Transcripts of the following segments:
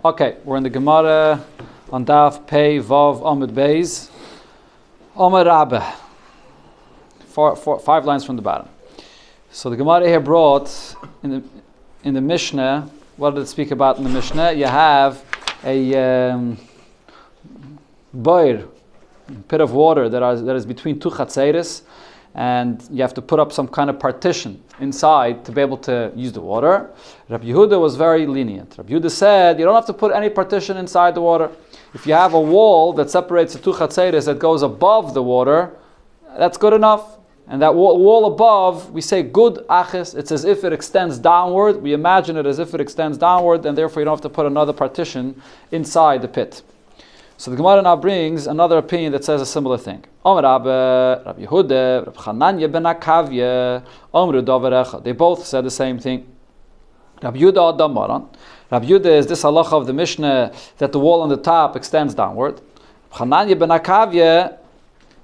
Okay, we're in the Gemara on Daf Pei Vav Amud Beis. Omer Rabbe. 5 lines from the bottom. So the Gemara here brought in the Mishnah. What did it speak about in the Mishnah? You have a boir, pit of water that is between two chatzeres, and you have to put up some kind of partition inside to be able to use the water. Rabbi Yehuda was very lenient. Rabbi Yehuda said you don't have to put any partition inside the water. If you have a wall that separates the two chatzeres that goes above the water, that's good enough. And that wall above, we say good aches, it's as if it extends downward. We imagine it as if it extends downward, and therefore you don't have to put another partition inside the pit. So the Gemara now brings another opinion that says a similar thing. Omer Rabbi Yehuda, Rabbi Chananya ben Akavya, Omer Doverecha. They both said the same thing. Rabbi Yehuda Adam Moran. Rabbi Yehuda is this halacha of the Mishnah that the wall on the top extends downward. Chananya ben Akavya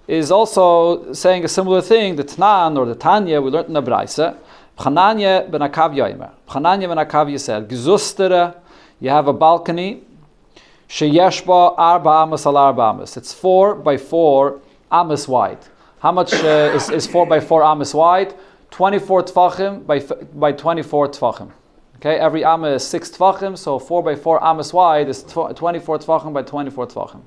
is also saying a similar thing. The Tanan or the Tanya we learned in the Braisa. Chananya ben Akavya Imer. Chananya ben Akavya said, Gzustere, you have a balcony. Sheyeshba arba amas al arba amas. It's 4 by 4 amas wide. How much is 4 by 4 amas wide? 24 tfachim by 24 tfachim. Okay, every amma is 6 tfachim, so 4 by 4 amas wide is 24 tfachim by 24 tfachim.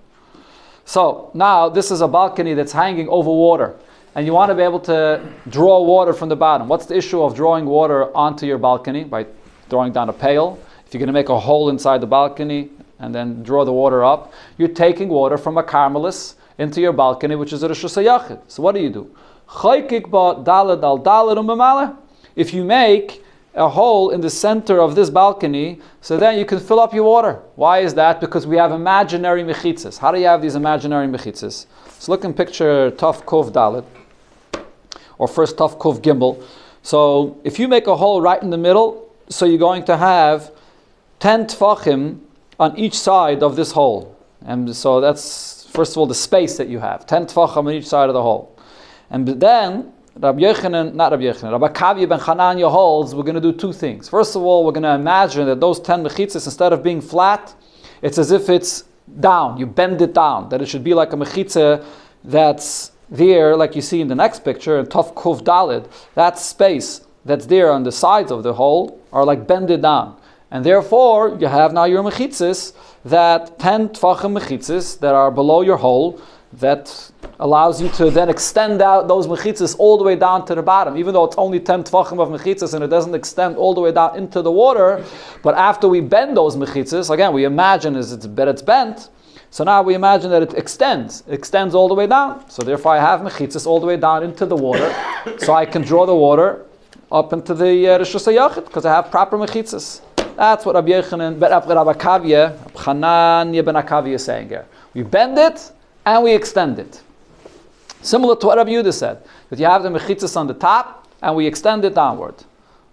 So now this is a balcony that's hanging over water, and you want to be able to draw water from the bottom. What's the issue of drawing water onto your balcony? By throwing down a pail. If you're going to make a hole inside the balcony and then draw the water up, you're taking water from a carmelis into your balcony, which is a Rishus HaYachid. So what do you do? If you make a hole in the center of this balcony, so then you can fill up your water. Why is that? Because we have imaginary mechitzas. How do you have these imaginary mechitzas? So look and picture Taf Kuf Dalet, or first Taf Kuf Gimel. So if you make a hole right in the middle, so you're going to have 10 tfachim on each side of this hole. And so that's, first of all, the space that you have. 10 tfachim on each side of the hole. And then Rabbi Akavya ben Chananya holds, we're going to do 2 things. First of all, we're going to imagine that those 10 mechitzas, instead of being flat, it's as if it's down. You bend it down. That it should be like a mechitza that's there, like you see in the next picture, in Tov Kuf Dalid. That space that's there on the sides of the hole are like bended down. And therefore, you have now your mechitzas, that 10 tfachim mechitzas that are below your hole, that allows you to then extend out those mechitzas all the way down to the bottom, even though it's only 10 tfachim of mechitzas and it doesn't extend all the way down into the water. But after we bend those mechitzas, again, we imagine that it's bent, so now we imagine that it extends all the way down. So therefore I have mechitzas all the way down into the water, so I can draw the water up into the Rishus HaYachid, because I have proper mechitzas. That's what Rabbi Yechanan, Rabbi Akavya, Chananya ben Akavya is saying here. We bend it and we extend it. Similar to what Rabbi Yehuda said, that you have the mechitzas on the top and we extend it downward.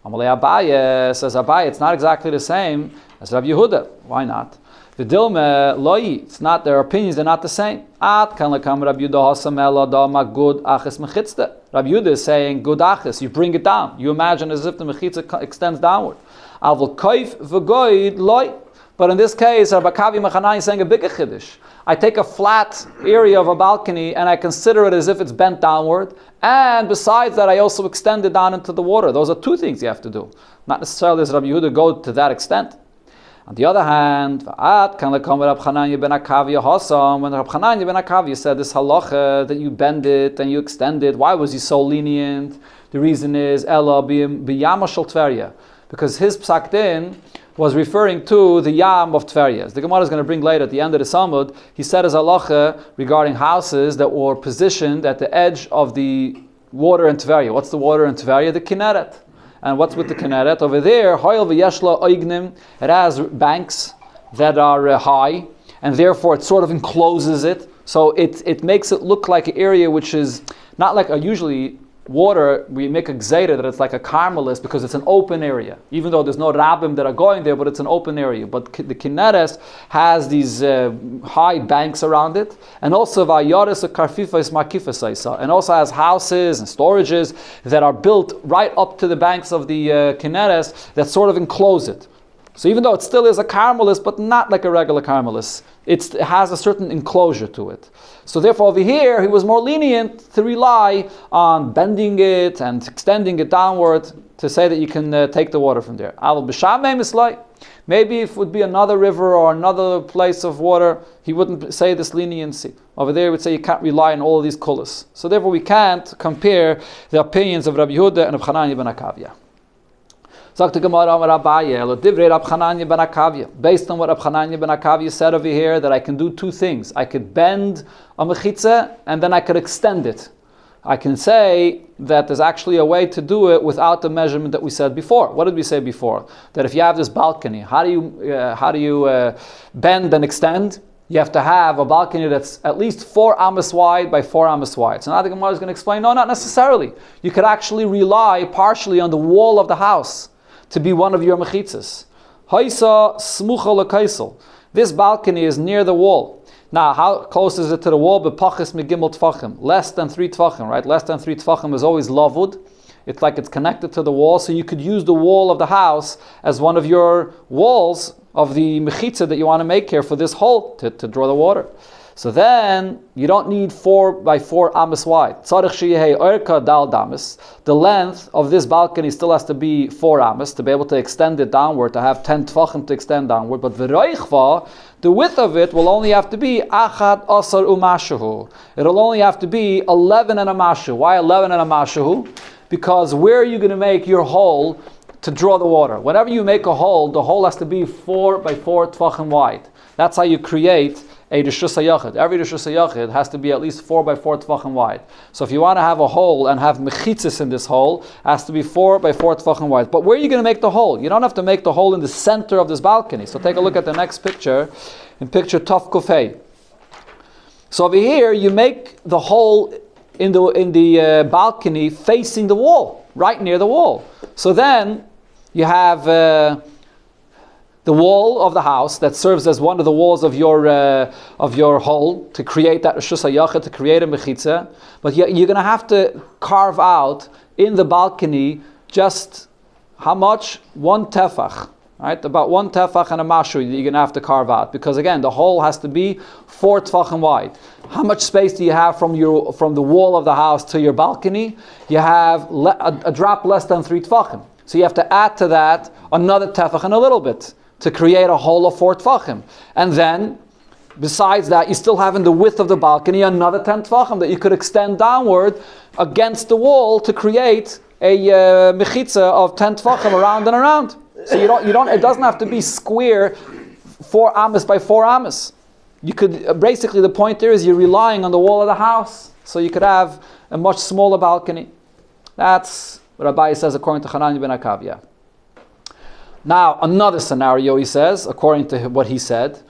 Amalei Abaye says, Abaye, it's not exactly the same as Rabbi Yehuda. Why not? The Dilme Loi, it's not, their opinions are not the same. At kan lekam Rabbi Yehuda hasamela da ma good achis mechitzte. Rabbi Yehuda is saying good achis, you bring it down. You imagine as if the mechitzah extends downward. Avol koif v'goid Loi. But in this case, Rabbi Akavya Mechanai is saying a bigger chiddush. I take a flat area of a balcony and I consider it as if it's bent downward. And besides that, I also extend it down into the water. Those are 2 things you have to do. Not necessarily does Rabbi Yehuda go to that extent. On the other hand, when Rabbi Chananya ben Akavya said this halacha, that you bend it and you extend it, why was he so lenient? The reason is, Ela b'yama shel Tveria. Because his psak din was referring to the Yam of Tveria. The Gemara is going to bring later at the end of the Samud. He said as halacha regarding houses that were positioned at the edge of the water in Tveria. What's the water in Tveria? The Kinneret. And what's with the Kinneret? Over there, Hoyel v'yeshla oignim, it has banks that are high, and therefore it sort of encloses it. So it makes it look like an area which is not like a usually water, we make a gzeira that it's like a carmelis because it's an open area. Even though there's no rabbim that are going there, but it's an open area. But the Kinneret has these high banks around it, and also vayaris karfifa is makifas, and also has houses and storages that are built right up to the banks of the Kinneret that sort of enclose it. So even though it still is a caramelis, but not like a regular caramelis, it has a certain enclosure to it. So therefore over here, he was more lenient to rely on bending it and extending it downward to say that you can take the water from there. Maybe if it would be another river or another place of water, he wouldn't say this leniency. Over there, he would say you can't rely on all of these kulas. So therefore, we can't compare the opinions of Rabbi Yehuda and of Hananya ben Akavya. Based on what Rab Hananya ben Akavya said over here, that I can do two things. I could bend a mechitza and then I could extend it. I can say that there's actually a way to do it without the measurement that we said before. What did we say before? That if you have this balcony, how do you bend and extend? You have to have a balcony that's at least 4 amos wide by 4 amos wide. So now the Gemara is going to explain, no, not necessarily. You could actually rely partially on the wall of the house to be one of your mechitzas. Haisa smucha lekaisel. This balcony is near the wall. Now, how close is it to the wall? B'pachis megimel tfachim. Less than 3 tfachim, right? Less than 3 tfachim is always lavud. It's like it's connected to the wall, so you could use the wall of the house as one of your walls of the mechitza that you want to make here for this hole to draw the water. So then, you don't need 4 by 4 amos wide. Tzarich sheyehei orka dal damas. The length of this balcony still has to be 4 amos to be able to extend it downward, to have 10 tfachim to extend downward. But v'roichva, the width of it will only have to be achad asar umashahu. It'll only have to be 11 and a mashu. Why 11 and a mashahu? Because where are you going to make your hole to draw the water? Whenever you make a hole, the hole has to be 4 by 4 tfachim wide. That's how you create a Rishus HaYachid. Every Rishus HaYachid has to be at least 4 by 4 tfachim wide. So if you want to have a hole and have mechitzis in this hole, it has to be 4 by 4 tfachim wide. But where are you going to make the hole? You don't have to make the hole in the center of this balcony. So take a look at the next picture, in picture Taf Kufay. So over here, you make the hole in the balcony facing the wall, right near the wall. So then you have the wall of the house that serves as one of the walls of your hole to create that Rishus HaYachid, to create a mechitza. But you're going to have to carve out in the balcony just how much? 1 tefach. Right? About 1 tefach and a mashu you're going to have to carve out. Because again, the hole has to be 4 tefachim wide. How much space do you have from the wall of the house to your balcony? You have a drop less than 3 tefachim. So you have to add to that another tefach and a little bit to create a hole of 4 tefachim. And then, besides that, you still have in the width of the balcony another 10 tefachim that you could extend downward against the wall to create a mechitza of 10 tefachim around and around. So you don't. It doesn't have to be square 4 amos by 4 amos. You could basically, the point there is you're relying on the wall of the house, so you could have a much smaller balcony. That's what Rabbi says according to Hananya ben Akavya. Now another scenario, he says, according to what he said,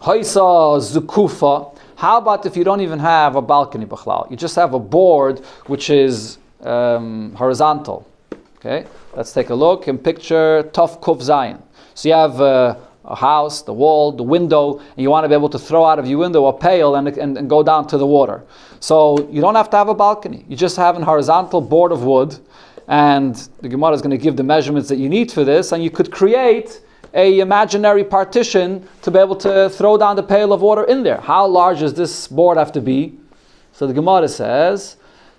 Haisa zukufa. How about if you don't even have a balcony b'chlal? You just have a board which is horizontal. Okay, let's take a look and picture Tov Kuf Zayin. So you have a house, the wall, the window, and you want to be able to throw out of your window a pail and go down to the water. So you don't have to have a balcony. You just have a horizontal board of wood, and the Gemara is going to give the measurements that you need for this, and you could create an imaginary partition to be able to throw down the pail of water in there. How large does this board have to be? So the Gemara says,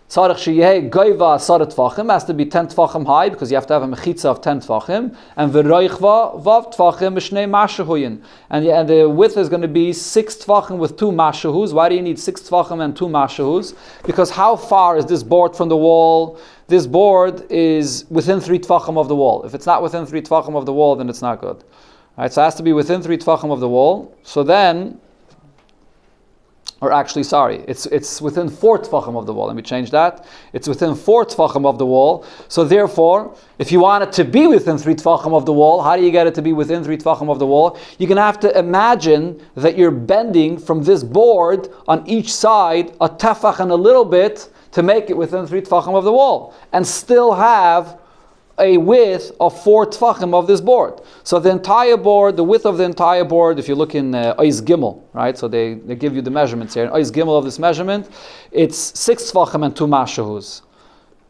Tzarich sheyeh goiva 10 tefachim, has to be 10 tefachim high because you have to have a mechitza of 10 tefachim, and v'roichva vav tefachim b'shnei mashahuyin, and the width is going to be 6 tefachim with 2 mashahus. Why do you need 6 tefachim and 2 mashahus? Because how far is this board from the wall? This board is within 3 tefachim of the wall. If it's not within 3 tefachim of the wall, then it's not good. Right, so it has to be within 3 tefachim of the wall. So then, or actually, sorry, it's within 4 tefachim of the wall. Let me change that. It's within 4 tefachim of the wall. So therefore, if you want it to be within 3 tefachim of the wall, how do you get it to be within 3 tefachim of the wall? You're going to have to imagine that you're bending from this board on each side a tefach and a little bit to make it within 3 tefachim of the wall, and still have a width of 4 tefachim of this board. So the entire board, the width of the entire board, if you look in Ois Gimel, right? So they give you the measurements here. In Ois Gimel of this measurement, it's 6 tefachim and 2 mashahus.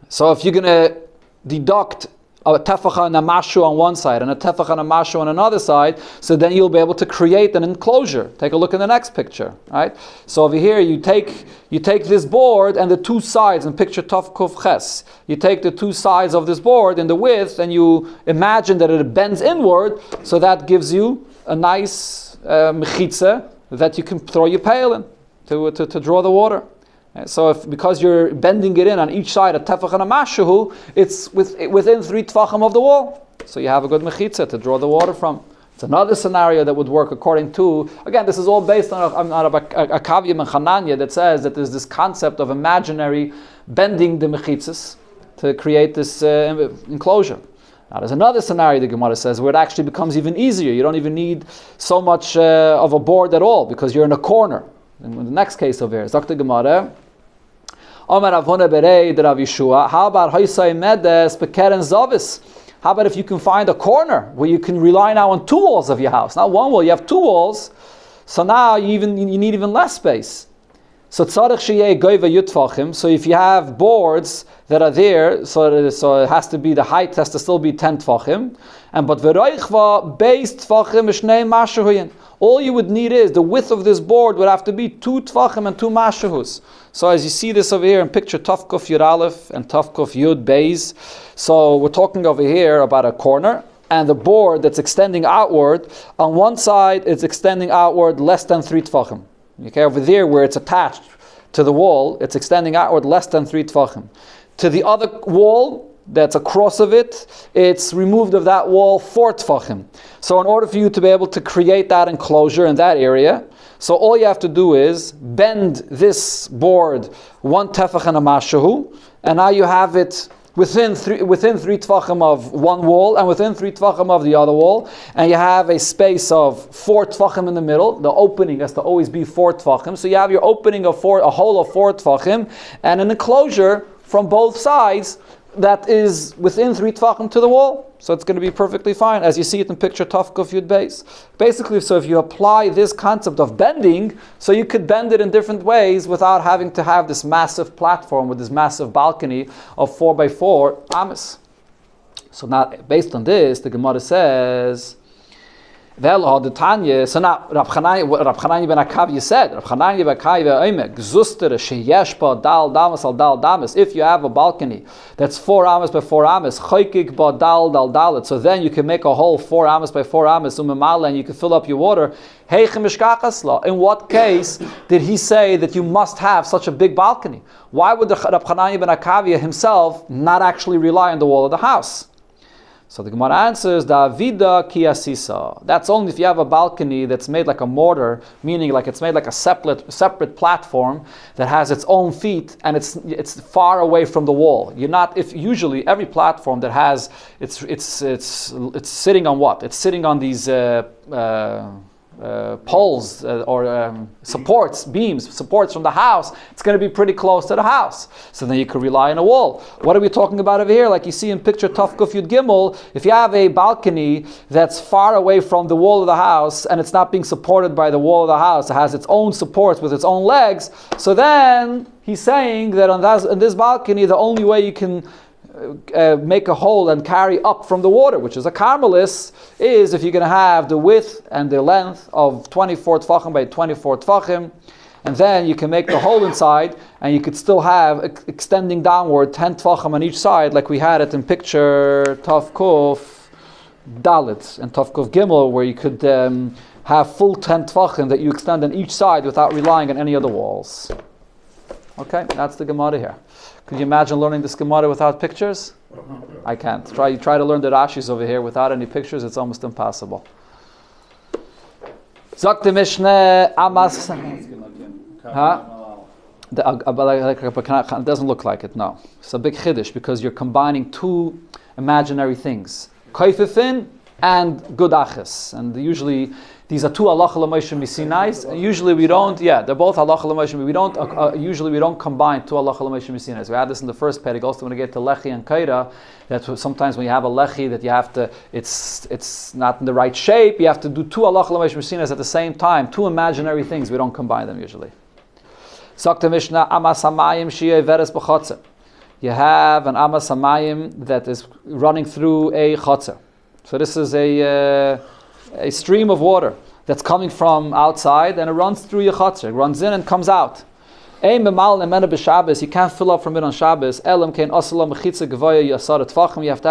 So if you're going to deduct a tefach and a mashu on one side and a tefach and a mashu on another side, so then you'll be able to create an enclosure. Take a look in the next picture, right? So over here you take this board and the two sides, and picture Tov Kuf Ches. You take the two sides of this board in the width and you imagine that it bends inward, so that gives you a nice mechitza that you can throw your pail in to draw the water. So because you're bending it in on each side, a tefach and a mashu, it's within 3 tefachim of the wall. So you have a good mechitza to draw the water from. It's another scenario that would work according to, again, this is all based on a kaviyim and chananya that says that there's this concept of imaginary bending the mechitzas to create this enclosure. Now there's another scenario the Gemara says where it actually becomes even easier. You don't even need so much of a board at all because you're in a corner. In the next case over here, Zakta Gemara, Omer Avona Berei Rav Yeshua. How about Hoysai Medes Bekeren Zavis? How about if you can find a corner where you can rely now on 2 walls of your house, not 1 wall? You have 2 walls, so now you need even less space. So tzarich sheyeh goyva yutfachim. So if you have boards that are there, so it has to be, the height has to still be 10 tfachim, and but v'roichva beis tfachim shnei mashuhin. All you would need is the width of this board would have to be 2 tfachim and 2 mashahus. So as you see this over here in picture Tov Kuf Yud Aleph and Tov Kuf Yud Beis, so we're talking over here about a corner, and the board that's extending outward, on one side it's extending outward less than 3 tfachim. Okay, over there where it's attached to the wall, it's extending outward less than 3 tfachim. To the other wall that's across of it, it's removed of that wall 4 tfachim. So in order for you to be able to create that enclosure in that area, so all you have to do is bend this board 1 tefach and a mashahu, and now you have it within 3 tefachim of one wall and within 3 tefachim of the other wall, and you have a space of 4 tefachim in the middle. The opening has to always be 4 tefachim. So you have your opening of a hole of 4 tefachim, and an enclosure from both sides that is within 3 tefachim to the wall. So it's going to be perfectly fine, as you see it in picture Tov Kuf Yud Beis. Basically, so if you apply this concept of bending, so you could bend it in different ways without having to have this massive platform with this massive balcony of 4x4 amas. So now, based on this, the Gemara says, so now, Rab Chananya ben Akavya said, Rab Chananya ben Akavya oimek, zustere sheyesh ba dal damas al dal damas. If you have a balcony that's 4 amas by 4 amas, choykik ba dal dal dalet, so then you can make a hole 4 amas by 4 amas, and you can fill up your water. In what case did he say that you must have such a big balcony? Why would the Rab Chananya ben Akavya himself not actually rely on the wall of the house? So the Gemara answers, Davida kiyasisa. That's only if you have a balcony that's made like a mortar, meaning like it's made like a separate platform that has its own feet and it's far away from the wall. You're not, if usually every platform that has it's sitting on what? It's sitting on these poles or supports from the house. It's going to be pretty close to the house, so then you could rely on a wall. What are we talking about over here? Like you see in picture Tov Kuf Yud Gimel, if you have a balcony that's far away from the wall of the house and it's not being supported by the wall of the house, it has its own supports with its own legs, so then he's saying that on this balcony the only way you can make a hole and carry up from the water, which is a carmelis, is if you're going to have the width and the length of 24 tfachim by 24 tfachim, and then you can make the hole inside, and you could still have extending downward 10 tfachim on each side, like we had it in picture Tov Kuf Dalet and Tov Kuf Gimel, where you could have full 10 tfachim that you extend on each side without relying on any other walls. Okay, that's the Gemara here. Could you imagine learning this Gemara without pictures? I can't. You try to learn the Rashis over here without any pictures, it's almost impossible. Zok the Mishnah Amas. It doesn't look like it, no. It's a big chiddush because you're combining 2 imaginary things. Koififin and Gudachis. And usually these are 2 halacha l'moshe misinais. Usually we don't, they're both halacha l'moshe, but usually we don't combine 2 halacha l'moshe misinais. We had this in the first pedic. Also when we get to lechi and kaira, that sometimes when you have a lechi that you have to, it's not in the right shape, you have to do 2 halacha l'moshe misinais at the same time. 2 imaginary things, we don't combine them usually. Sakta Mishnah Amas Hamayim Shiyeh Veres B'chotze. you have an amas hamayim that is running through a chotzer. So this is a stream of water that's coming from outside, and it runs through your chotzer. It runs in and comes out. You can't fill up from it on Shabbos. You have to have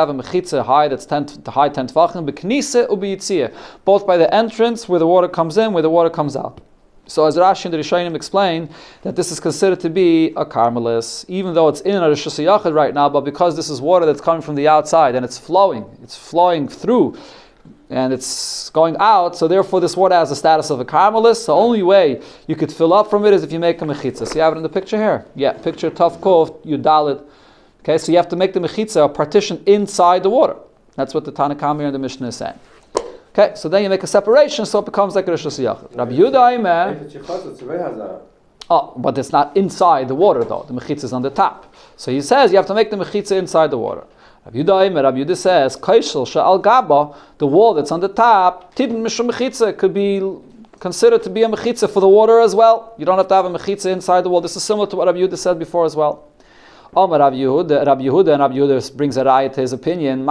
a mechitza high that's 10 tvachim, both by the entrance where the water comes in, where the water comes out. So as Rashi and the Rishonim explain, that this is considered to be a karmelis, even though it's in a Rosh Hashanah right now, but because this is water that's coming from the outside and it's flowing through, and it's going out, so therefore this water has the status of a karmelis. The only way you could fill up from it is if you make a mechitza. So you have it in the picture here. Yeah, picture Taf Kov, you dalit. Okay, so you have to make the mechitza, a partition inside the water. That's what the Tanakh here in the Mishnah is saying. Okay, so then you make a separation, so it becomes like a Rosh Hashanah. Rabbi Yehuda Aimer. Oh, but it's not inside the water though. The mechitza is on the top. So he says you have to make the mechitza inside the water. Rabbi Yehuda says, Kaishel Sha'al Gaba, the wall that's on the top, Tibn Mishum Mechitza, could be considered to be a mechitza for the water as well. You don't have to have a mechitza inside the wall. This is similar to what Rabbi Yehuda said before as well. Rabbi Yehuda brings a raya to his opinion.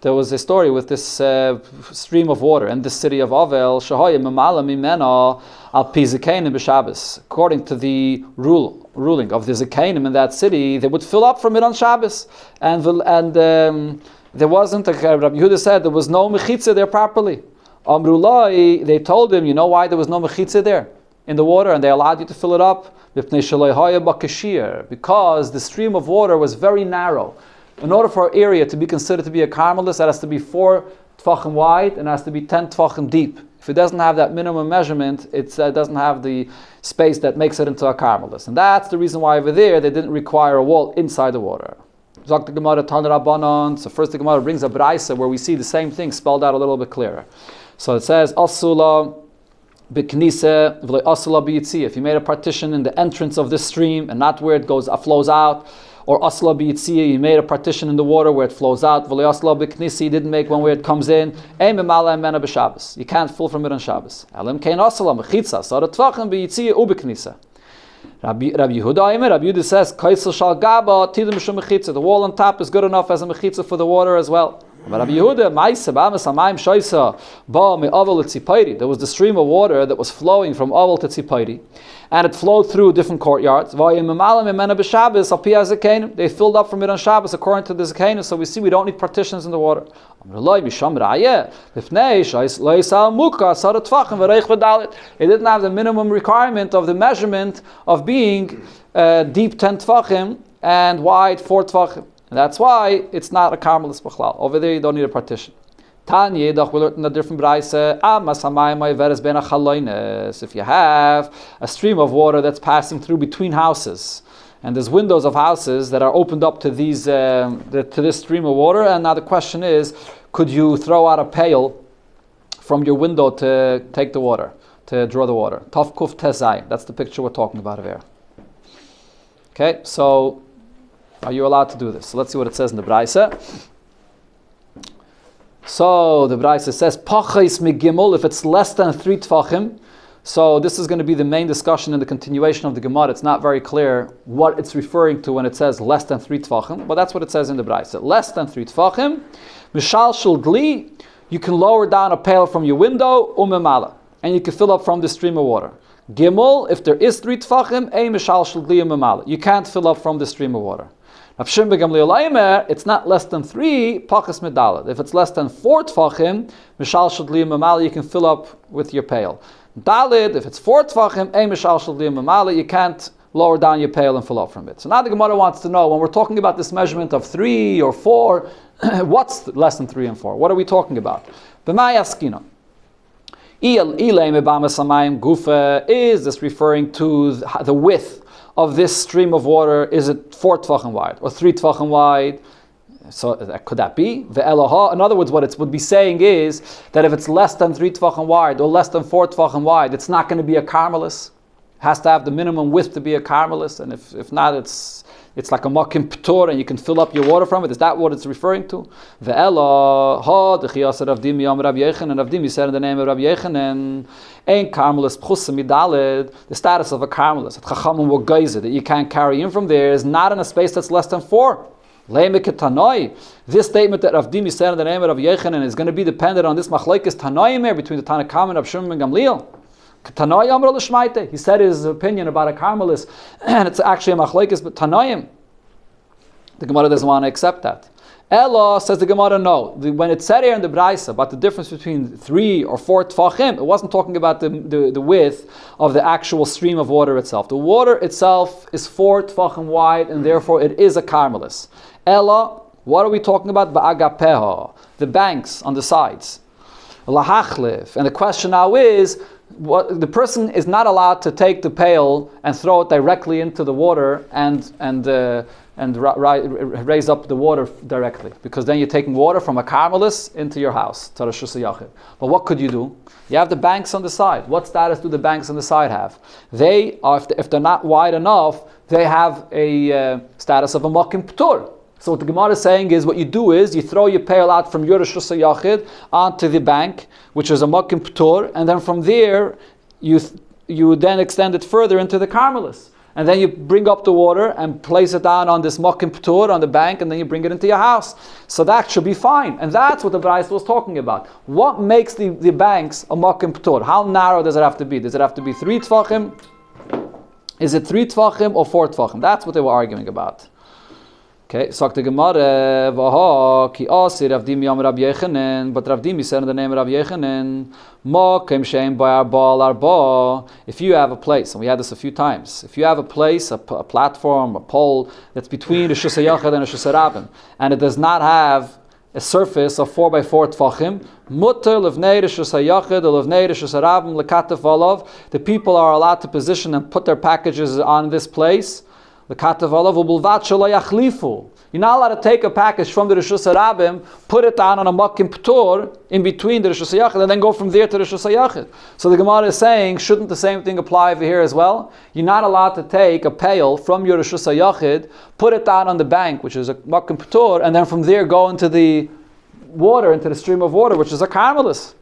There was a story with this stream of water in the city of Ovel. According to the ruling of the Zakanim in that city, they would fill up from it on Shabbos, and there wasn't. Rabbi Yehuda said there was no mechitza there properly. They told him, you know why there was no mechitza there in the water, and they allowed you to fill it up? Because the stream of water was very narrow. In order for an area to be considered to be a karmelis, it has to be 4 tfachim wide and it has to be 10 tfachim deep. If it doesn't have that minimum measurement, it doesn't have the space that makes it into a karmelis. And that's the reason why over there they didn't require a wall inside the water. So first the Gemara brings a braisa where we see the same thing spelled out a little bit clearer. So it says, Asula if you made a partition in the entrance of this stream and not where it flows out, or asla b'yitziyah, you made a partition in the water where it flows out, asla b'knisi, you didn't make one where it comes in, you can't fill from it on Shabbos. Rabbi Yehuda says, the wall on top is good enough as a mechitza for the water as well. But Rabbi Yehuda, there was the stream of water that was flowing from Ovel to Tzipairi, and it flowed through different courtyards. They filled up from it on Shabbos according to the Zakanim, so we see we don't need partitions in the water. It didn't have the minimum requirement of the measurement of being deep 10 tfachim and wide 4 tfachim. And that's why it's not a karmelis b'chlal. Over there you don't need a partition. Tanya, we learned in a different brayse, if you have a stream of water that's passing through between houses, and there's windows of houses that are opened up to these to this stream of water, and now the question is, could you throw out a pail from your window to take the water, to draw the water? Taf Kuf Tezai, that's the picture we're talking about here. Okay, so are you allowed to do this? So let's see what it says in the Braise. So the Braise says, Pachais migimel, if it's less than 3 tfachim. So this is going to be the main discussion in the continuation of the Gemara. It's not very clear what it's referring to when it says less than 3 tfachim, but that's what it says in the Braise. Less than 3 tfachim, mishal shul dli, you can lower down a pail from your window, umemala, and you can fill up from the stream of water. Gimel, if there is 3 tfachim, ein mishal shul dli umemala, you can't fill up from the stream of water. It's not less than 3 pachas medalad. If it's less than 4 tfachim, mishal shadli mamali, you can fill up with your pail. Dalid, if it's 4 tfachim, mishal shadli mamali, you can't lower down your pail and fill up from it. So now the Gemara wants to know, when we're talking about this measurement of 3 or 4, what's less than 3 and 4? What are we talking about? B'may askina. Is this referring to the width of this stream of water? Is it 4 tfachim wide or 3 tfachim wide? So could that be? The Eloha. In other words, what it would be saying is that if it's less than 3 tfachim wide or less than 4 tfachim wide, it's not going to be a karmelis. It has to have the minimum width to be a karmelis, and if not, it's it's like a makim p'tor, and you can fill up your water from it. Is that what it's referring to? Ve'ela, ha, the chiyasa Rav Dimi Yom Rav Yechanan, and Rav Dimi said in the name of Rav Yechanan, ein karmelis p'chusa midaled, the status of a karmelis, at chachamim were geyser, that you can't carry in from there, is not in a space that's less than 4. This statement that Rav Dimi said in the name of Rav Yechanan is going to be dependent on this machlekes Tanoim here between the Tanakam and Rav Shimon ben Gamliel. He said his opinion about a karmelis, and it's actually a machlekes, but Tanoim. The Gemara doesn't want to accept that. Ella, says the Gemara, no. When it said here in the Braisa about the difference between 3 or 4 tfachim, it wasn't talking about the width of the actual stream of water itself. The water itself is 4 tfachim wide, and therefore it is a karmelis. Ella, what are we talking about? Ba'agapeha, the banks on the sides. Lahachlif. And the question now is, the person is not allowed to take the pail and throw it directly into the water and raise up the water directly, because then you're taking water from a karmelis into your house. But what could you do? You have the banks on the side. What status do the banks on the side have? They are, if they're not wide enough, they have a status of a makim p'tur. So what the Gemara is saying is, what you do is, you throw your pail out from your Rishus HaYachid onto the bank, which is a makim p'tur, and then from there, you then extend it further into the karmelis. And then you bring up the water and place it down on this makim p'tur on the bank, and then you bring it into your house. So that should be fine. And that's what the Braisa was talking about. What makes the banks a makim p'tur? How narrow does it have to be? Does it have to be 3 tfachim? Is it 3 tfachim or 4 tfachim? That's what they were arguing about. Okay, so the Gemara, Vaha, ki asi Rav Dimi Yom Rav Yechanan, but Rav Dimi said in the name of Rav Yechanan, Ma kem sheim ba'arba l'arba. If you have a place, and we had this a few times, if you have a place, a platform, a pole that's between the Rishus HaYachid and the Rishus HaRabim, and it does not have a surface of 4 by 4 tfachim, mutter levnei Rishus HaYachid or levnei Rishus HaRabim lekatef olav, the people are allowed to position and put their packages on this place. You're not allowed to take a package from the Rishus HaRabim, put it down on a makim p'tur in between the Rishus HaYachid, and then go from there to the Rishus HaYachid. So the Gemara is saying, shouldn't the same thing apply over here as well? You're not allowed to take a pail from your Rishus HaYachid, put it down on the bank, which is a makim p'tur, and then from there go into the water, into the stream of water, which is a karmelis.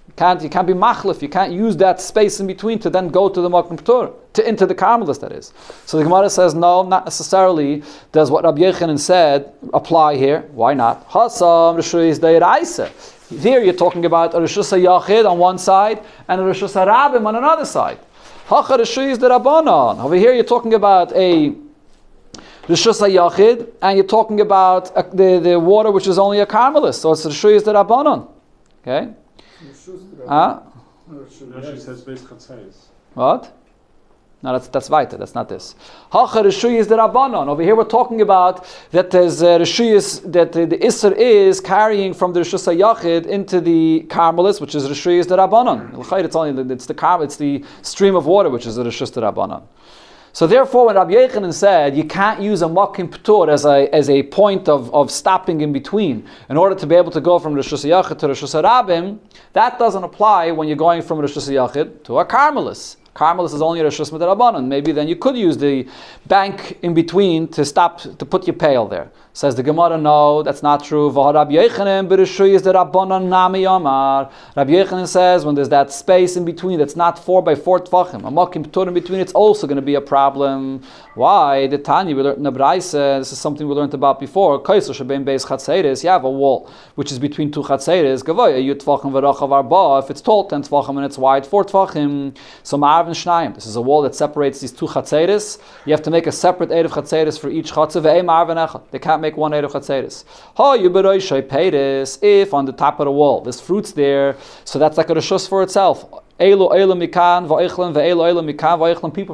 You can't be machlif. You can't use that space in between to then go to the makom p'tur, into the karmelis, that is. So the Gemara says, no, not necessarily does what Rabbi Yechanan said apply here. Why not? Hasam Rishus Deiraisa. Here you're talking about a Rishus HaYachid on one side and a Rishus HaRabim on another side. Hacha Rishus Derabanan. Over here you're talking about a Rishus HaYachid, and you're talking about the water which is only a karmelis. So it's Rishus Derabanan. Okay? What? No, that's weiter. That's not this. Hacha Rishuyis Derabanan. Over here we're talking about that there's Rishuyis, that the Isser is carrying from the Rishus HaYachid into the karmelis, which is Rishuyis Derabanan. It's the stream of water which is the Rishus Derabanan. So therefore, when Rabbi Yechanan said you can't use a makim p'tur as a point of stopping in between in order to be able to go from Rishus HaYachid to Rishus HaRabim, that doesn't apply when you're going from Rishus HaYachid to a karmelis. Karmelis is only Rishus Mid'Rabbanan. Maybe then you could use the bank in between to put your pail there. Says the Gemara, no, that's not true. Rabbi Yechanan says when there's that space in between that's not 4 by 4 tfachim, a makim p'tur in between, it's also going to be a problem. Why? The Tanya we learned in the Braisa, this is something we learned about before. You have a wall which is between 2 chatzeres. If it's tall 10 tfachim and it's wide 4 tfachim, so ma'arvin shnayim. This is a wall that separates these 2 chatzeres. You have to make a separate erev chatzeres for each chatzer. They can't make one erev chatzeres. If on the top of the wall there's fruits there, so that's like a reshus for itself. People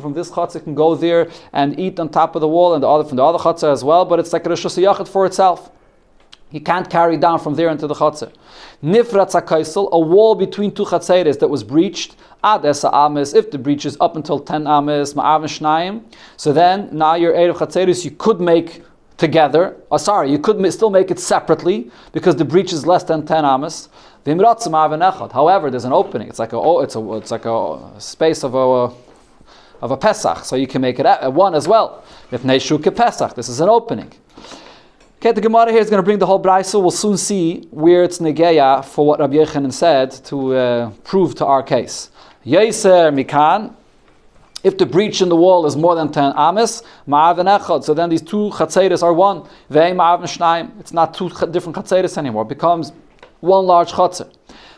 from this chatzah can go there and eat on top of the wall, and from the other chatzah as well, but it's like a reshus yachid for itself. You can't carry down from there into the chatzah. Nifratz HaKaisel, a wall between 2 chatzeres that was breached, ad esa ames, if the breach is up until 10 ames, ma'avin shnayim, so then now your erev chatzeres you could make together. You could still make it separately because the breach is less than 10 amas. However, there's an opening. It's like a space of of a Pesach, so you can make it at 1 as well. Pesach. This is an opening. Okay, the Gemara here is going to bring the whole brayso. We'll soon see where it's negeya for what Rabbi Yochanan said to prove to our case. Yeser mikan. If the breach in the wall is more than 10 ames, ma'aven echad. So then these 2 chatzeres are 1. Ve'im ma'aven shnayim. It's not 2 different chatzeres anymore. It becomes 1 large chatzer.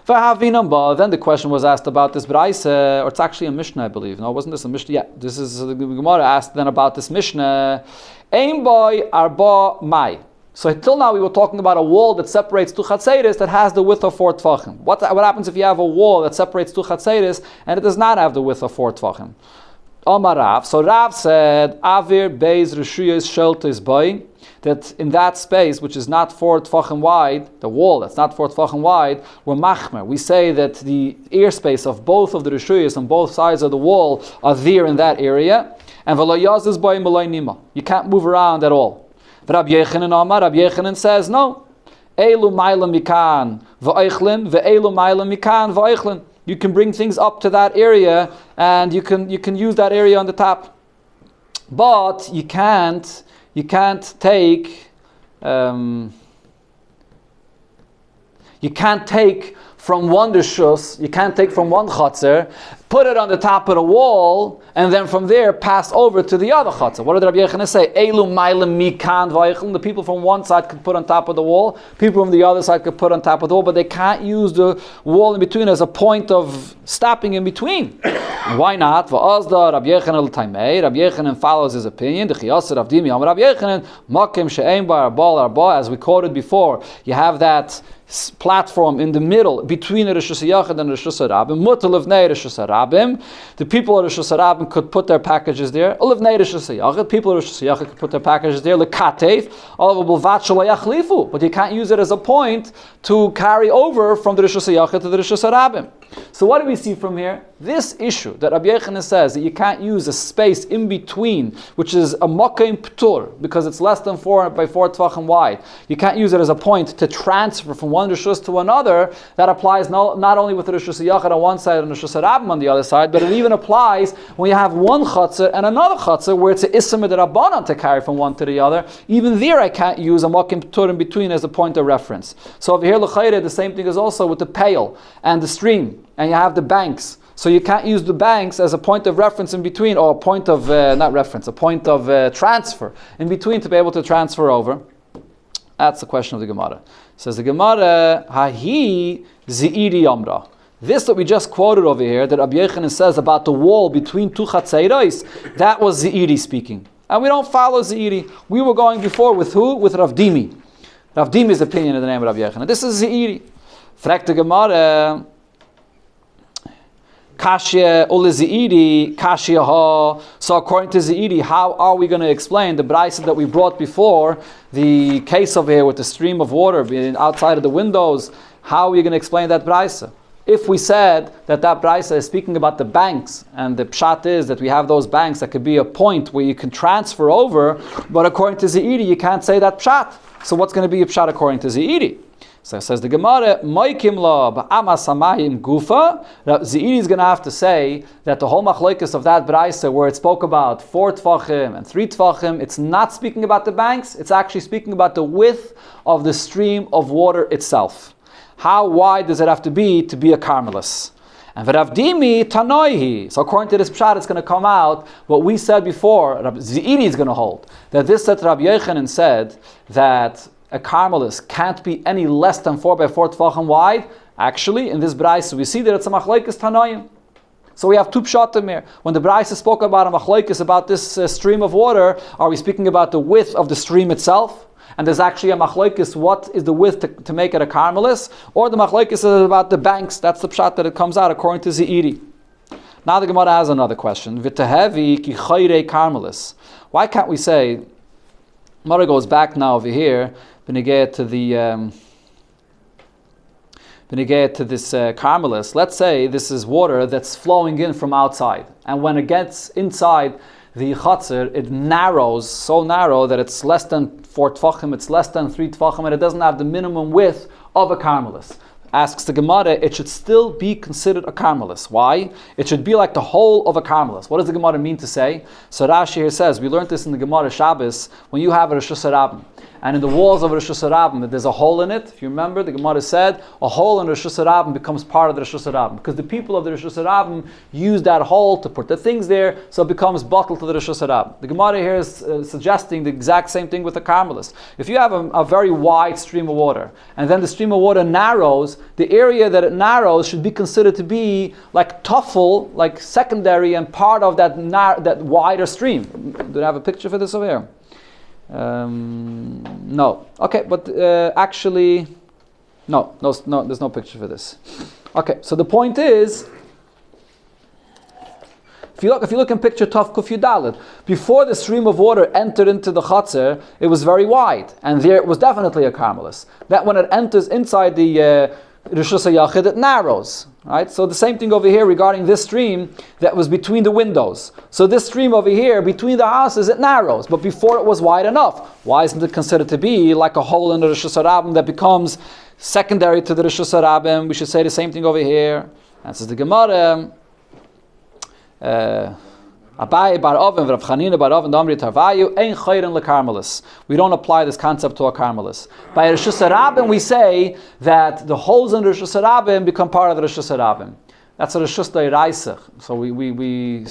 Then the question was asked about this braise, or it's actually a Mishnah, I believe. No, wasn't this a Mishnah? Yeah, this is the Gemara asked then about this Mishnah. Ein boy arba mai. So till now we were talking about a wall that separates 2 chatzeres that has the width of 4 tfachim. What happens if you have a wall that separates 2 chatzeres and it does not have the width of 4 tfachim? Omar Rav. So Rav said, Avir beis reshuyos sheltes boy, that in that space, which is not 4 tfachim wide, the wall that's not 4 tfachim wide, we're machmer. We say that the airspace of both of the reshuyos on both sides of the wall are there in that area, and v'lo yazis boy malay nima. You can't move around at all. Rabbi Yochanan Omar, Rabbi Yochanan says, no. Elu ma'ila mikan v'oichlin, ve'elu ma'ila mikan v'oichlin. You can bring things up to that area, and you can use that area on the top, but you can't take from one rishus, you can't take from one chatzar, put it on the top of the wall, and then from there pass over to the other chatzar. What did Rabbi Yochanan say? Elu ma'ilem mikan v'ayichlin. The people from one side could put on top of the wall, people from the other side could put on top of the wall, but they can't use the wall in between as a point of stopping in between. Why not? V'azda Rabbi Yochanan l'taimei. Rabbi Yochanan follows his opinion. The chiyasar of dimi. Rabbi Yochanan makim she'ein bar arba. As we quoted before, you have that platform in the middle between the Rishus HaYachid and the Rishus HaRabim. Mutar levnei Rishus HaRabim. The people of Rishus HaRabim could put their packages there. Levnei Rishus HaYachid. People of Rishus HaYachid could put their packages there. Lekatev. But you can't use it as a point to carry over from the Rishus HaYachid to the Rishus HaRabim. So what do we see from here? This issue that Rabbi Yochanan says that you can't use a space in between, which is a mokaim ptur, because it's less than 4 by 4 tvachim wide. You can't use it as a point to transfer from one rishus to another. That applies not only with the Rishus HaYachid on one side and the Rishus HaRabim on the other side, but it even applies when you have one chatzah and another chatzah where it's an isser midrabanan to carry from one to the other. Even there I can't use a mokaim ptur in between as a point of reference. So over here, l'chayre, the same thing is also with the pail and the stream. And you have the banks. So you can't use the banks as a point of reference in between, or a point of, a point of transfer in between to be able to transfer over. That's the question of the Gemara. Says the Gemara, Hahi zi'iri yamra. This that we just quoted over here, that Rabbi Yochanan says about the wall between 2 chatzeiros, that was zi'iri speaking. And we don't follow zi'iri. We were going before with who? With Rav Dimi. Rav Dimi's opinion in the name of Rabbi Yochanan. This is zi'iri. Frag the Gemara, Kashya ule Zeiri, Kashya ha. So according to Zeiri, how are we going to explain the brayso that we brought before, the case over here with the stream of water being outside of the windows? How are we going to explain that brayso? If we said that brayso is speaking about the banks, and the pshat is that we have those banks that could be a point where you can transfer over, but according to Zeiri, you can't say that pshat. So what's going to be a pshat according to Zeiri? So says the Gemara, Moikim la ba'amas hamayim gufa. Zeiri is going to have to say that the whole machlokes of that brayso, where it spoke about 4 tfachim and 3 tfachim, it's not speaking about the banks. It's actually speaking about the width of the stream of water itself. How wide does it have to be a carmelis? And Rav Dimi tanoihi. So according to this pshat, it's going to come out what we said before. Zeiri is going to hold that this that Rabbi Yochanan said that a carmelis can't be any less than 4 by 4 tefachim wide. Actually, in this brayso, we see that it's a machlokes tanoim. So we have 2 pshatim here. When the brayso spoke about a machlokes about this stream of water, are we speaking about the width of the stream itself? And there's actually a machlokes, what is the width to make it a carmelis? Or the machlokes is about the banks. That's the pshat that it comes out according to Zeiri. Now the Gemara has another question. V'tehevi ki chayre carmelis. Why can't we say, Gemara goes back now over here, Benegay to this carmelis. Let's say this is water that's flowing in from outside, and when it gets inside the chatzir, it narrows so narrow that it's less than 4 tfachim, it's less than 3 tfachim, and it doesn't have the minimum width of a carmelis. Asks the Gemara, it should still be considered a carmelis. Why? It should be like the whole of a carmelis. What does the Gemara mean to say? So Rashi here says, we learned this in the Gemara Shabbos, when you have a Rosh Hashanah, and in the walls of Rosh Hashanah, there's a hole in it. If you remember, the Gemara said, a hole in Rosh Hashanah becomes part of the Rosh Hashanah, because the people of the Rosh Hashanah use that hole to put the things there, so it becomes bottled to the Rosh Hashanah. The Gemara here is suggesting the exact same thing with the carmelis. If you have a very wide stream of water, and then the stream of water narrows, the area that it narrows should be considered to be like tuffle, like secondary and part of that wider stream. Do I have a picture for this over here? No. Okay, but actually, no, there's no picture for this. Okay, so the point is, if you look in picture Tov Kuf Yudalet, before the stream of water entered into the Chatzar, it was very wide, and there it was definitely a carmelis. That when it enters inside the Rishus HaYachid, it narrows. Right? So the same thing over here regarding this stream that was between the windows. So this stream over here, between the houses, it narrows, but before it was wide enough. Why isn't it considered to be like a hole in the Rishus HaRabim that becomes secondary to the Rishus HaRabim? We should say the same thing over here. And says the Gemara, Abai bar Oven, Rav Chanina bar Oven, Damri Tarvayu, Ein Chayrin lekarmelis. We don't apply this concept to a carmelis. By Rosh Hashanah, we say that the holes in Rosh Hashanah become part of the Rosh Hashanah. That's a Rosh Hashanah. So we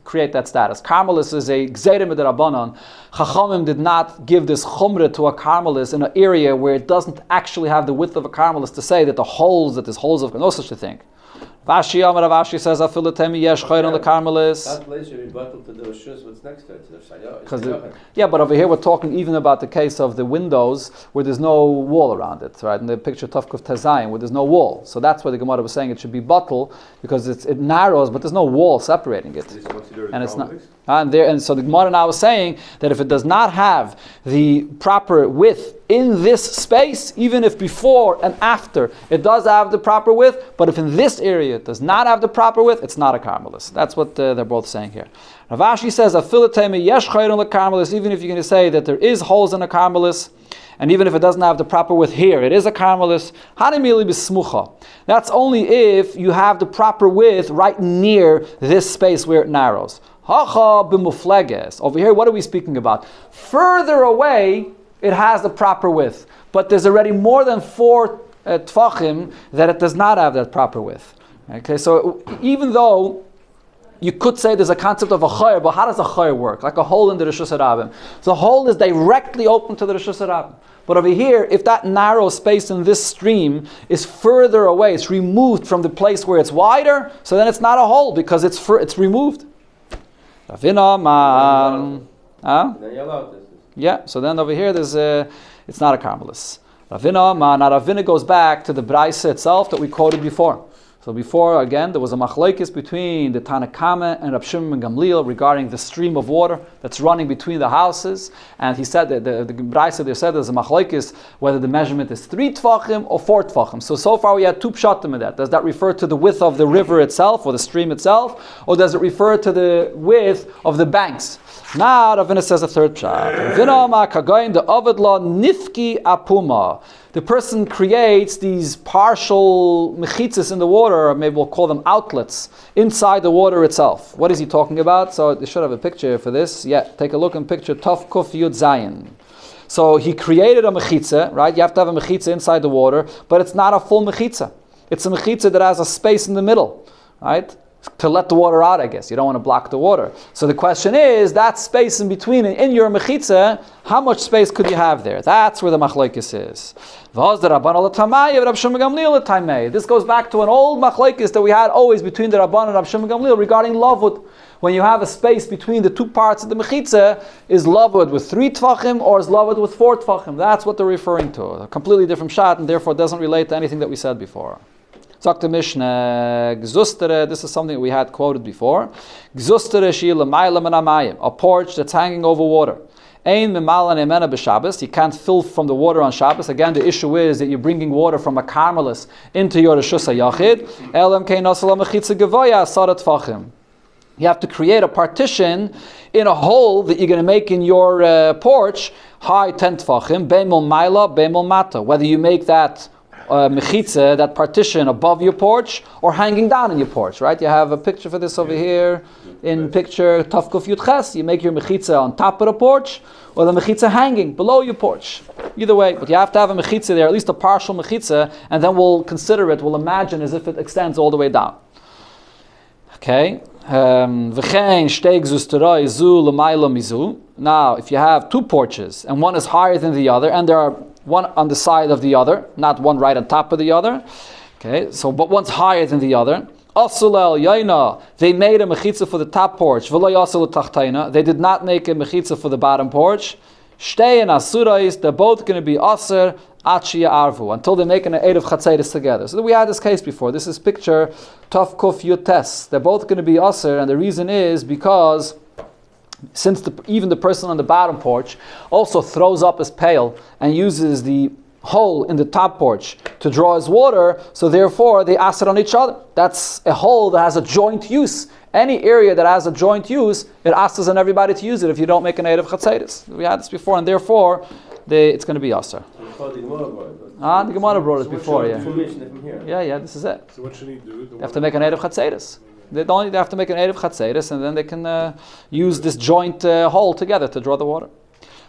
create that status. Carmelis is a Gzerim Rabbanon. Chachamim did not give this chumrah to a carmelis in an area where it doesn't actually have the width of a carmelis to say that there's holes of no such a thing. Vashi says, "Afilatemi yesh chayron on the carmelis." That place should be bottled to the Rishus. What's next to it? Yeah, but over here we're talking even about the case of the windows where there's no wall around it, right? In the picture Tavkuf Tazayim, where there's no wall. So that's why the Gemara was saying it should be bottled because it narrows, but there's no wall separating it, and it's not. And so the Gemara now is saying that if it does not have the proper width in this space, even if before and after it does have the proper width, but if in this area it does not have the proper width, it's not a carmelis. That's what they're both saying here. Rav Ashi says, "Afilatemi yesh chayron lekarmelis." Even if you're going to say that there is holes in a carmelis, and even if it doesn't have the proper width here, it is a carmelis. Hanimili b'smucha. That's only if you have the proper width right near this space where it narrows. Hacha b'mufleges. Over here, what are we speaking about? Further away, it has the proper width, but there's already more than 4 tfachim that it does not have that proper width. Okay, so even though you could say there's a concept of a chayr, but how does a chayr work? Like a hole in the Rishus HaRabim. The hole is directly open to the Rishus HaRabim. But over here, if that narrow space in this stream is further away, it's removed from the place where it's wider, so then it's not a hole because it's removed. Yeah, so then over here it's not a carmelis. Ravina goes back to the Braisa itself that we quoted before. So before, again, there was a machlokes between the Tanakama and Rab Shimon ben Gamliel regarding the stream of water that's running between the houses. And he said that the Braisa there said there's a machlokes whether the measurement is 3 tfachim or 4 tfachim. So far we had 2 pshatim in that. Does that refer to the width of the river itself or the stream itself? Or does it refer to the width of the banks? Now Ravina says a third pshat. The person creates these partial mechitzas in the water, or maybe we'll call them outlets, inside the water itself. What is he talking about? So they should have a picture for this. Yeah, take a look in picture Tov Kuf Yud Zayin. So he created a mechitza, right? You have to have a mechitza inside the water, but it's not a full mechitza. It's a mechitza that has a space in the middle, right? To let the water out, I guess. You don't want to block the water. So the question is, that space in between, in your mechitza, how much space could you have there? That's where the machlokes is. This goes back to an old machlokes that we had always between the Rabban and Rab Shimon ben Gamliel regarding lavud. When you have a space between the 2 parts of the mechitza, is lavud with 3 tfachim or is lavud with 4 tfachim? That's what they're referring to. A completely different shot, and therefore it doesn't relate to anything that we said before. Dr. Mishnah, Gzustere, this is something we had quoted before. Gzustere shila ma'ila minamayim, a porch that's hanging over water. Ein mimala ne'emena b'Shabbos, you can't fill from the water on Shabbos. Again, the issue is that you're bringing water from a carmelis into your Rishus HaYachid. Elam kei nosel mechitza gevoya asarat tfachim. You have to create a partition in a hole that you're going to make in your porch, high 10 tfachim, beimol maila, beimol mata. Whether you make that mechitza, that partition above your porch or hanging down in your porch, right? You have a picture for this over here. In picture Tafkuf Yud Ches, you make your mechitza on top of the porch or the mechitza hanging below your porch. Either way, but you have to have a mechitza there, at least a partial mechitza, and then we'll consider it, we'll imagine as if it extends all the way down. Okay. Now, if you have two porches and one is higher than the other, and there are one on the side of the other, not one right on top of the other, okay, so but one's higher than the other. They made a mechitza for the top porch. They did not make a mechitza for the bottom porch. They're both going to be aser until they make an eid of chatzeris together. So we had this case before. This is picture Tov Kuf Yutes. They're both going to be aser, and the reason is because since even the person on the bottom porch also throws up his pail and uses the hole in the top porch to draw his water, so therefore they ask it on each other. That's a hole that has a joint use. Any area that has a joint use, it asks on everybody to use it if you don't make an eid of chatzeris. We had this before, and therefore it's going to be aser. The Gemara brought it before, yeah. Yeah, this is it. So what should he do? They have to make an eid of chatzeris. They have to make an eid of chatzeris, and then they can use this joint hole together to draw the water.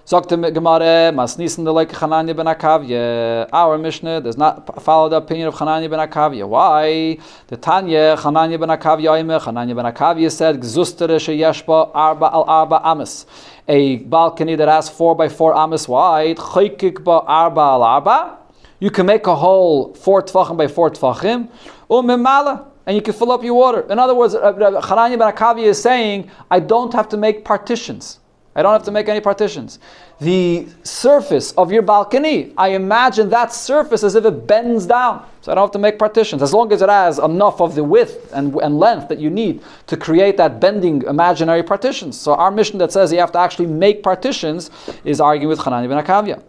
Sagt the Gemara, Masnisen the like Hananya ben Akavya. Our Mishnah does not follow the opinion of Hananya ben Akavya. Why? The Tanya Hananya ben Akavya Hananya ben Akavya said, Gzustere sheyeshba arba al arba amis. A balcony that has 4 by 4 amis wide. Choykik ba arba al arba. You can make a hole 4 tvachim by 4 tvachim. Umimala. And you can fill up your water. In other words, Hananya ben Akavya is saying, I don't have to make partitions. I don't have to make any partitions. The surface of your balcony, I imagine that surface as if it bends down. So I don't have to make partitions. As long as it has enough of the width and length that you need to create that bending imaginary partitions. So our mission that says you have to actually make partitions is arguing with Hananya ben Akavya.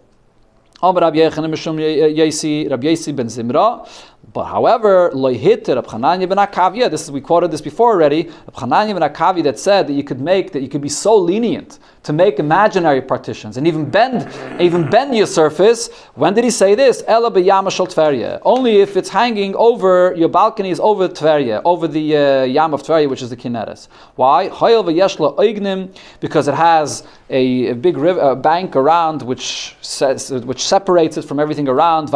But however, we quoted this before already. Rab Chananya ben Akavya that said that you could be so lenient to make imaginary partitions and even bend your surface. When did he say this? Ela b'yama shel Tverya. Only if it's hanging over your balcony is over Tverya, over the yam of Tverya, which is the Kineres. Why? Because it has a big river, bank around which separates it from everything around.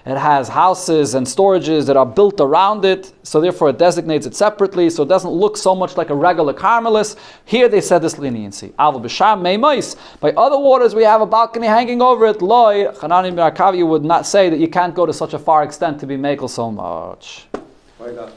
It has houses and storages that are built around it, so therefore it designates it separately, so it doesn't look so much like a regular carmelis. Here they said this leniency. By other waters we have a balcony hanging over it. Hananya ben Akavya would not say that you can't go to such a far extent to be makel so much. Why not?